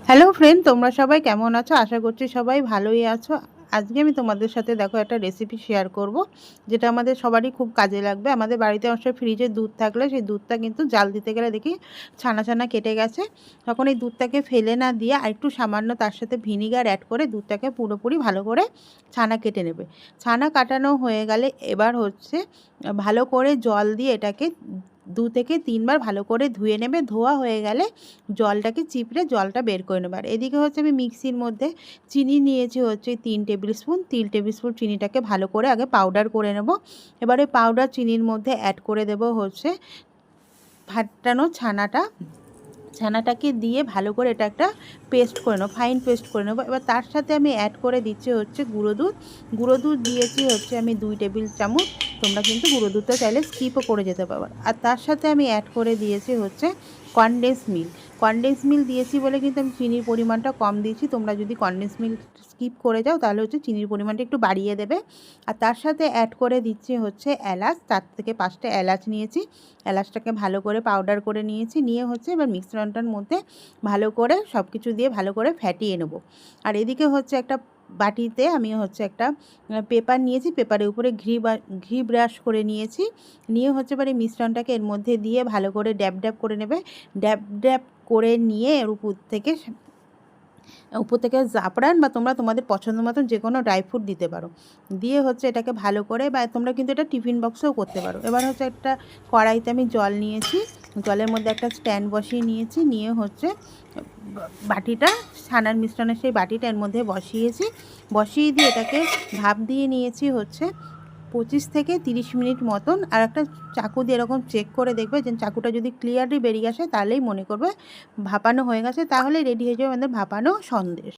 Hello friend, তোমরা সবাই কেমন আছো? আশা করছি সবাই ভালোই আছো। আজকে আমি তোমাদের সাথে দেখো একটা রেসিপি শেয়ার করব, যেটা আমাদের সবারই খুব কাজে লাগবে। আমাদের বাড়িতে অবশ্যই ফ্রিজে দুধ থাকলে সেই দুধটা কিন্তু জাল দিতে গেলে দেখি ছানা ছানা কেটে গেছে। তখন এই দুধটাকে ফেলে না দিয়ে আরেকটু সামান্য তার সাথে ভিনিগার অ্যাড করে দুধটাকে পুরোপুরি ভালো করে ছানা কেটে নেবে। ছানা কাটানো হয়ে গেলে এবার হচ্ছে ভালো করে জল দিয়ে এটাকে 2 থেকে 3 বার ভালো করে ধুয়ে নেবে। ধোয়া হয়ে গেলে জলটাকে চিপড়ে জলটা বের করে নেবে। আর এদিকে হচ্ছে আমি মিক্সির মধ্যে চিনি নিয়েছি হচ্ছে 3 টেবিল স্পুন। 3 টেবিল স্পুন চিনিটাকে ভালো করে আগে পাউডার করে নেব। এবারে পাউডার চিনির মধ্যে অ্যাড করে দেব হচ্ছে ফাটানো ছানাটাকে দিয়ে ভালো করে এটা একটা পেস্ট করে নেবো, ফাইন পেস্ট করে নেবো। এবার তার সাথে আমি অ্যাড করে দিচ্ছি হচ্ছে গুঁড়ো দুধ দিয়েছি হচ্ছে আমি 2 টেবিল চামচ। তোমরা কিন্তু গুঁড়ো দুধটা চাইলে স্কিপও করে যেতে পারো। আর তার সাথে আমি অ্যাড করে দিয়েছি হচ্ছে কনডেন্স মিল্ক দিয়েছি বলে কিন্তু আমি চিনির পরিমাণটা কম দিয়েছি। তোমরা যদি কনডেন্স মিল্ক স্কিপ করে যাও তাহলে হচ্ছে চিনির পরিমাণটা একটু বাড়িয়ে দেবে। আর তার সাথে অ্যাড করে দিচ্ছি হচ্ছে এলাচ, 4 থেকে 5টা এলাচ নিয়েছি। এলাচটাকে ভালো করে পাউডার করে নিয়েছি। নিয়ে হচ্ছে এবার মিশ্রণটার মধ্যে ভালো করে সব কিছু দিয়ে ভালো করে ফ্যাটিয়ে নেব। আর এদিকে হচ্ছে একটা বাটিতে আমি হচ্ছে একটা পেপার নিয়েছি। পেপারের উপরে ঘি ব্রাশ করে নিয়েছি। নিয়ে হচ্ছে এবার এই মিশ্রণটাকে এর মধ্যে দিয়ে ভালো করে ড্যাব ড্যাব করে নেবে। ড্যাব ড্যাব করে নিয়ে এর উপর থেকে জাফরান বা তোমরা তোমাদের পছন্দ মতন যে কোনো ড্রাই ফ্রুট দিতে পারো। দিয়ে হচ্ছে এটাকে ভালো করে, বা তোমরা কিন্তু এটা টিফিন বক্সেও করতে পারো। এবার হচ্ছে একটা কড়াইতে আমি জল নিয়েছি। জলের মধ্যে একটা স্ট্যান্ড বসিয়ে নিয়েছি। নিয়ে হচ্ছে বাটিটা, ছানার মিশ্রণের সেই বাটিটা এর মধ্যে বসিয়ে দিয়ে এটাকে ভাপ দিয়ে নিয়েছি হচ্ছে 25 থেকে 30 মিনিট মতন। আর একটা চাকু দিয়ে এরকম চেক করে দেখবে যে চাকুটা যদি ক্লিয়ারলি বেরিয়ে আসে তাহলেই মনে করবে ভাপানো হয়ে গেছে, তাহলে রেডি হয়ে যাবে আমাদের ভাপানো সন্দেশ।